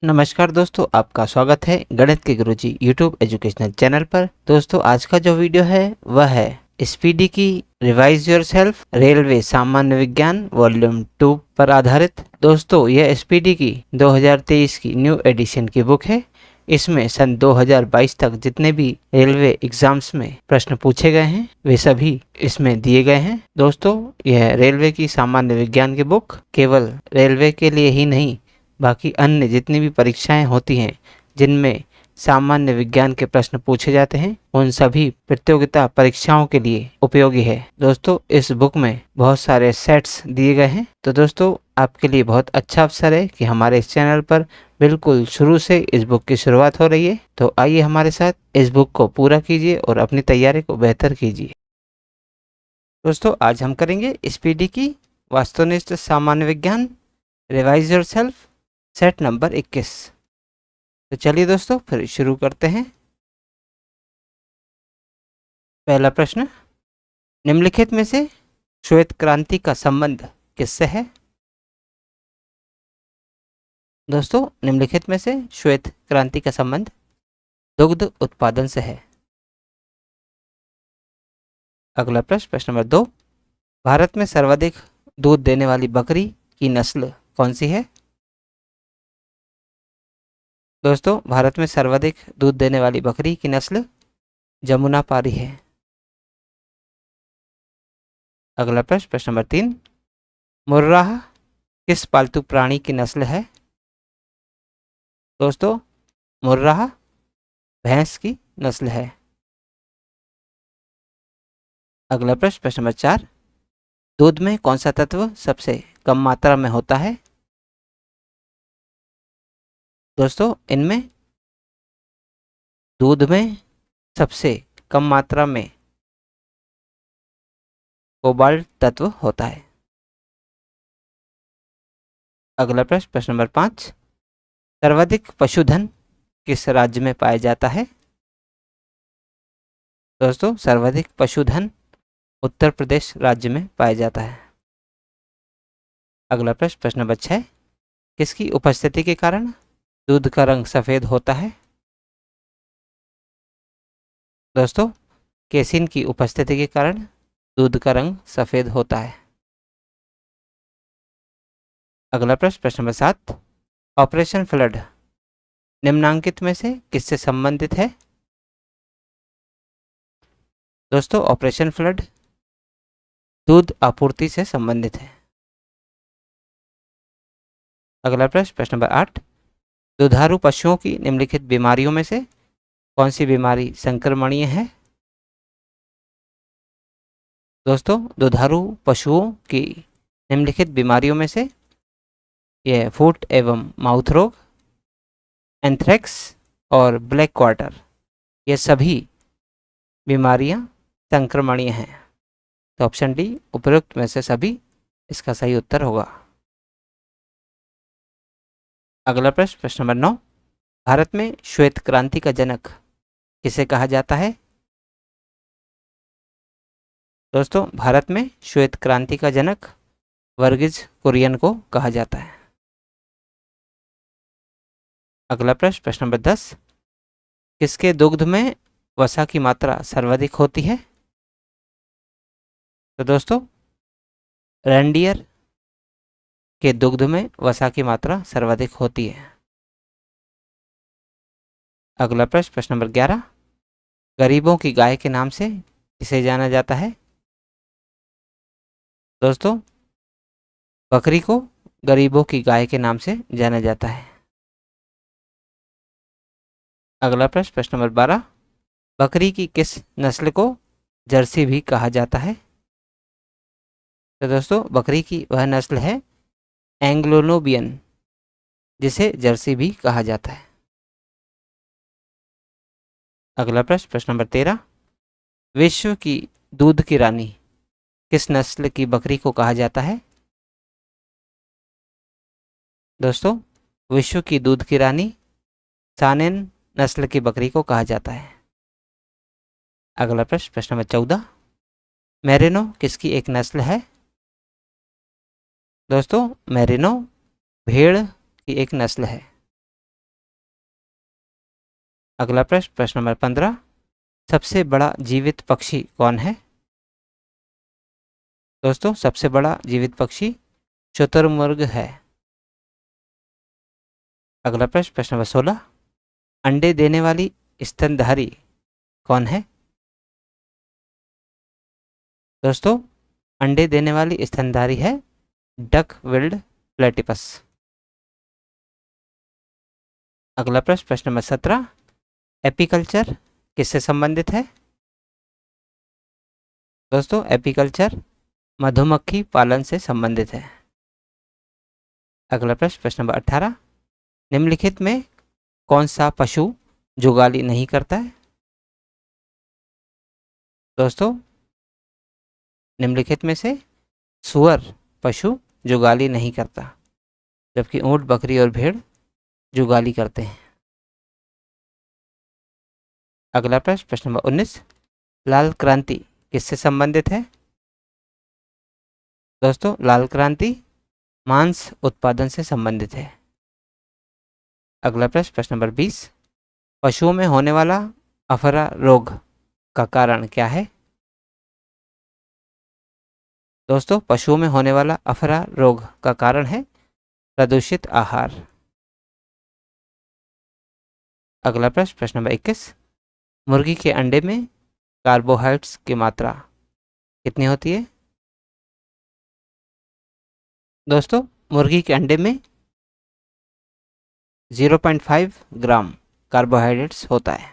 नमस्कार दोस्तों, आपका स्वागत है गणित के गुरुजी यूट्यूब एजुकेशनल चैनल पर। दोस्तों, आज का जो वीडियो है वह है स्पीडी की रिवाइज योरसेल्फ रेलवे सामान्य विज्ञान वॉल्यूम 2 पर आधारित। दोस्तों, यह स्पीडी की 2023 की न्यू एडिशन की बुक है। इसमें सन 2022 तक जितने भी रेलवे एग्जाम्स में प्रश्न पूछे गए हैं वे सभी इसमें दिए गए हैं। दोस्तों, यह रेलवे की सामान्य विज्ञान की बुक केवल रेलवे के लिए ही नहीं, बाकी अन्य जितनी भी परीक्षाएं होती हैं जिनमें सामान्य विज्ञान के प्रश्न पूछे जाते हैं उन सभी प्रतियोगिता परीक्षाओं के लिए उपयोगी है। दोस्तों, इस बुक में बहुत सारे सेट्स दिए गए हैं, तो दोस्तों आपके लिए बहुत अच्छा अवसर है कि हमारे इस चैनल पर बिल्कुल शुरू से इस बुक की शुरुआत हो रही है। तो आइए हमारे साथ इस बुक को पूरा कीजिए और अपनी तैयारी को बेहतर कीजिए। दोस्तों, आज हम करेंगे स्पीडी की वस्तुनिष्ठ सामान्य विज्ञान रिवाइज योरसेल्फ सेट नंबर 21। तो चलिए दोस्तों फिर शुरू करते हैं। पहला प्रश्न, निम्नलिखित में से श्वेत क्रांति का संबंध किससे है? दोस्तों, निम्नलिखित में से श्वेत क्रांति का संबंध दुग्ध उत्पादन से है। अगला प्रश्न, प्रश्न नंबर 2, भारत में सर्वाधिक दूध देने वाली बकरी की नस्ल कौन सी है? दोस्तों, भारत में सर्वाधिक दूध देने वाली बकरी की नस्ल जमुनापारी है। अगला प्रश्न, प्रश्न नंबर 3, मुर्राह किस पालतू प्राणी की नस्ल है? दोस्तों, मुर्राह भैंस की नस्ल है। अगला प्रश्न, प्रश्न नंबर 4, दूध में कौन सा तत्व सबसे कम मात्रा में होता है? दोस्तों, इनमें दूध में सबसे कम मात्रा में कोबाल्ट तत्व होता है। अगला प्रश्न, प्रश्न नंबर 5, सर्वाधिक पशुधन किस राज्य में पाया जाता है? दोस्तों, सर्वाधिक पशुधन उत्तर प्रदेश राज्य में पाया जाता है। अगला प्रश्न, प्रश्न नंबर 6, किसकी उपस्थिति के कारण दूध का रंग सफेद होता है? दोस्तों, केसिन की उपस्थिति के कारण दूध का रंग सफेद होता है। अगला प्रश्न, प्रश्न नंबर 7, ऑपरेशन फ्लड निम्नांकित में से किससे संबंधित है? दोस्तों, ऑपरेशन फ्लड दूध आपूर्ति से संबंधित है। अगला प्रश्न, प्रश्न नंबर 8, दुधारू पशुओं की निम्नलिखित बीमारियों में से कौन सी बीमारी संक्रमणीय है? दोस्तों, दुधारू पशुओं की निम्नलिखित बीमारियों में से यह फुट एवं माउथ रोग, एंथ्रेक्स और ब्लैक क्वार्टर, ये सभी बीमारियां संक्रमणीय हैं। तो ऑप्शन डी उपरोक्त में से सभी इसका सही उत्तर होगा। अगला प्रश्न, प्रश्न नंबर 9, भारत में श्वेत क्रांति का जनक किसे कहा जाता है? दोस्तों, भारत में श्वेत क्रांति का जनक वर्गीज कुरियन को कहा जाता है। अगला प्रश्न, प्रश्न नंबर 10, किसके दुग्ध में वसा की मात्रा सर्वाधिक होती है? तो दोस्तों, रेंडियर के दुग्ध में वसा की मात्रा सर्वाधिक होती है। अगला प्रश्न, प्रश्न नंबर 11, गरीबों की गाय के नाम से किसे जाना जाता है? दोस्तों, बकरी को गरीबों की गाय के नाम से जाना जाता है। अगला प्रश्न, प्रश्न नंबर 12, बकरी की किस नस्ल को जर्सी भी कहा जाता है? तो दोस्तों, बकरी की वह नस्ल है एंग्लोनोबियन, जिसे जर्सी भी कहा जाता है। अगला प्रश्न, प्रश्न नंबर 13, विश्व की दूध की रानी किस नस्ल की बकरी को कहा जाता है? दोस्तों, विश्व की दूध की रानी सानेन नस्ल की बकरी को कहा जाता है। अगला प्रश्न, प्रश्न नंबर 14, मेरिनो किसकी एक नस्ल है? दोस्तों, मेरिनो भेड़ की एक नस्ल है। अगला प्रश्न, प्रश्न नंबर 15, सबसे बड़ा जीवित पक्षी कौन है? दोस्तों, सबसे बड़ा जीवित पक्षी शुतुरमुर्ग है। अगला प्रश्न, प्रश्न नंबर 16, अंडे देने वाली स्तनधारी कौन है? दोस्तों, अंडे देने वाली स्तनधारी है डक विल्ड प्लेटिपस। अगला प्रश्न, प्रश्न नंबर 17, एपीकल्चर किससे संबंधित है? दोस्तों, एपीकल्चर मधुमक्खी पालन से संबंधित है। अगला प्रश्न, प्रश्न नंबर 18, निम्नलिखित में कौन सा पशु जुगाली नहीं करता है? दोस्तों, निम्नलिखित में से सुअर पशु जुगाली नहीं करता, जबकि ऊंट, बकरी और भेड़ जुगाली करते हैं। अगला प्रश्न, प्रश्न नंबर 19, लाल क्रांति किससे संबंधित है? दोस्तों, लाल क्रांति मांस उत्पादन से संबंधित है। अगला प्रश्न, प्रश्न नंबर 20, पशुओं में होने वाला अफरा रोग का कारण क्या है? दोस्तों, पशुओं में होने वाला अफरा रोग का कारण है प्रदूषित आहार। अगला प्रश्न, प्रश्न नंबर 21, मुर्गी के अंडे में कार्बोहाइड्रेट्स की मात्रा कितनी होती है? दोस्तों, मुर्गी के अंडे में 0.5 ग्राम कार्बोहाइड्रेट्स होता है।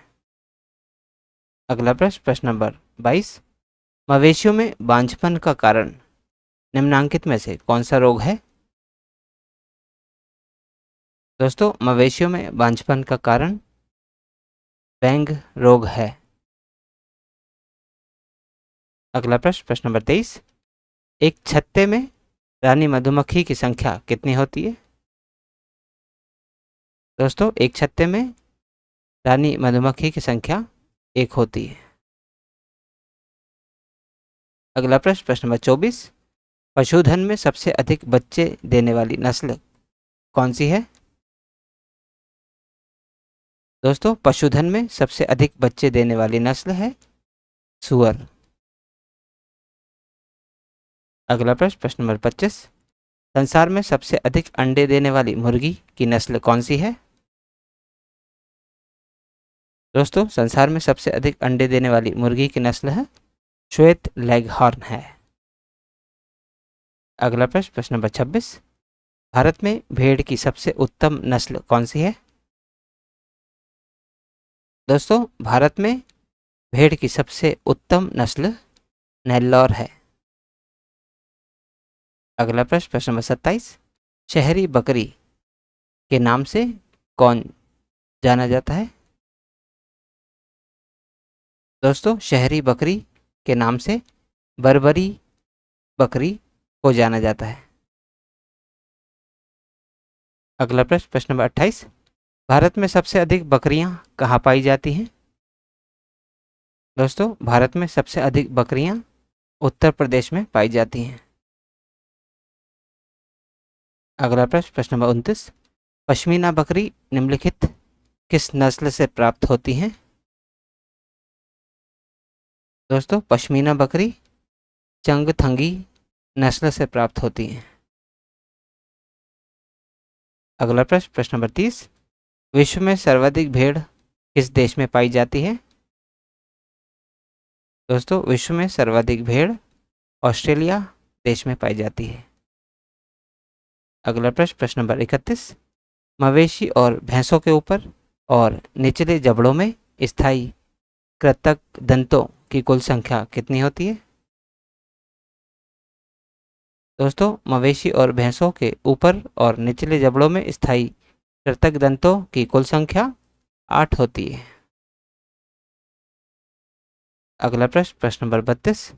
अगला प्रश्न, प्रश्न नंबर 22, मवेशियों में बांझपन का कारण निम्नांकित में से कौन सा रोग है? दोस्तों, मवेशियों में बांझपन का कारण बैंग रोग है। अगला प्रश्न, प्रश्न नंबर 23, एक छत्ते में रानी मधुमक्खी की संख्या कितनी होती है? दोस्तों, एक छत्ते में रानी मधुमक्खी की संख्या 1 होती है। अगला प्रश्न, प्रश्न नंबर 24, पशुधन में सबसे अधिक बच्चे देने वाली नस्ल कौन सी है? दोस्तों, पशुधन में सबसे अधिक बच्चे देने वाली नस्ल है सुअर। अगला प्रश्न, प्रश्न नंबर 25, संसार में सबसे अधिक अंडे देने वाली मुर्गी की नस्ल कौन सी है? दोस्तों, संसार में सबसे अधिक अंडे देने वाली मुर्गी की नस्ल है श्वेत लेगहॉर्न है। अगला प्रश्न, प्रश्न नंबर 26, भारत में भेड़ की सबसे उत्तम नस्ल कौन सी है? दोस्तों, भारत में भेड़ की सबसे उत्तम नस्ल नेल्लौर है। अगला प्रश्न, प्रश्न नंबर 27, शहरी बकरी के नाम से कौन जाना जाता है? दोस्तों, शहरी बकरी के नाम से बर्बरी बकरी को जाना जाता है। अगला प्रश्न, प्रश्न नंबर 28, भारत में सबसे अधिक बकरियां कहाँ पाई जाती हैं? दोस्तों, भारत में सबसे अधिक बकरियां उत्तर प्रदेश में पाई जाती हैं। अगला प्रश्न, प्रश्न नंबर 29, पश्मीना बकरी निम्नलिखित किस नस्ल से प्राप्त होती हैं? दोस्तों, पश्मीना बकरी चंगथंगी नस्ल से प्राप्त होती हैं। अगला प्रश्न, प्रश्न नंबर 30, विश्व में सर्वाधिक भेड़ किस देश में पाई जाती है? दोस्तों, विश्व में सर्वाधिक भेड़ ऑस्ट्रेलिया देश में पाई जाती है। अगला प्रश्न, प्रश्न नंबर 31, मवेशी और भैंसों के ऊपर और निचले जबड़ों में स्थायी कृतक दंतों की कुल संख्या कितनी होती है? दोस्तों, मवेशी और भैंसों के ऊपर और निचले जबड़ों में स्थायी कृतक दंतों की कुल संख्या 8 होती है। अगला प्रश्न, प्रश्न नंबर 32,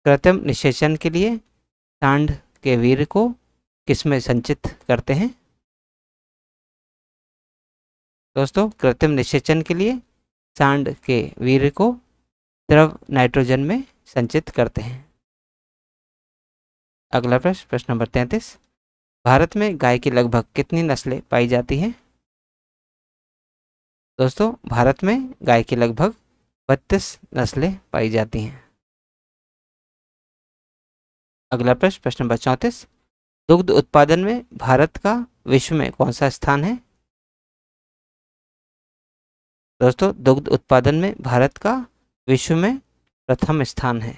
कृत्रिम निषेचन के लिए सांड के वीर्य को किसमें संचित करते हैं? दोस्तों, कृत्रिम निषेचन के लिए सांड के वीर्य को द्रव नाइट्रोजन में संचित करते हैं। अगला प्रश्न, प्रश्न नंबर 33, भारत में गाय की लगभग कितनी नस्लें पाई जाती हैं? दोस्तों भारत में गाय की लगभग 32 नस्लें पाई जाती हैं। अगला प्रश्न, प्रश्न नंबर 34, दुग्ध उत्पादन में भारत का विश्व में कौन सा स्थान है? दोस्तों दुग्ध उत्पादन में भारत का विश्व में प्रथम स्थान है।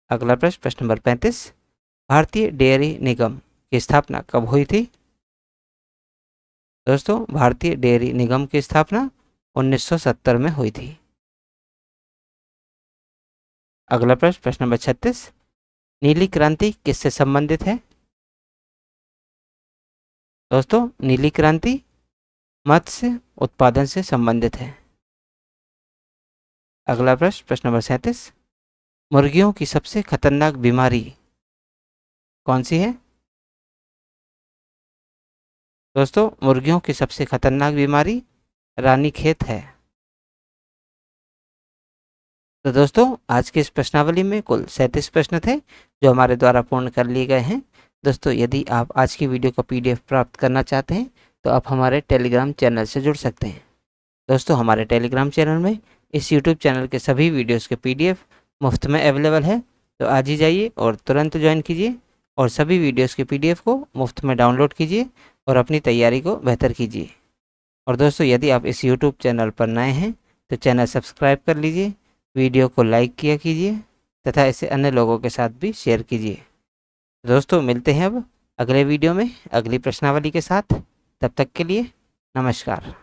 अगला प्रश्न, प्रश्न नंबर 35, भारतीय डेयरी निगम की स्थापना कब हुई थी? दोस्तों भारतीय डेयरी निगम की स्थापना 1970 में हुई थी। अगला प्रश्न, प्रश्न नंबर 36, नीली क्रांति किससे संबंधित है? दोस्तों नीली क्रांति मत्स्य उत्पादन से संबंधित है। अगला प्रश्न, प्रश्न नंबर 37, मुर्गियों की सबसे खतरनाक बीमारी कौन सी है? दोस्तों मुर्गियों की सबसे खतरनाक बीमारी रानीखेत है। तो दोस्तों आज की इस प्रश्नावली में कुल 37 प्रश्न थे जो हमारे द्वारा पूर्ण कर लिए गए हैं। दोस्तों यदि आप आज की वीडियो का PDF प्राप्त करना चाहते हैं तो आप हमारे टेलीग्राम चैनल से जुड़ सकते हैं। दोस्तों हमारे टेलीग्राम चैनल में इस यूट्यूब चैनल के सभी वीडियोस के PDF मुफ्त में अवेलेबल है, तो आज ही जाइए और तुरंत ज्वाइन कीजिए और सभी वीडियोस के PDF को मुफ्त में डाउनलोड कीजिए और अपनी तैयारी को बेहतर कीजिए। और दोस्तों यदि आप इस यूट्यूब चैनल पर नए हैं तो चैनल सब्सक्राइब कर लीजिए, वीडियो को लाइक किया कीजिए तथा इसे अन्य लोगों के साथ भी शेयर कीजिए। दोस्तों मिलते हैं अब अगले वीडियो में अगली प्रश्नावली के साथ। तब तक के लिए नमस्कार।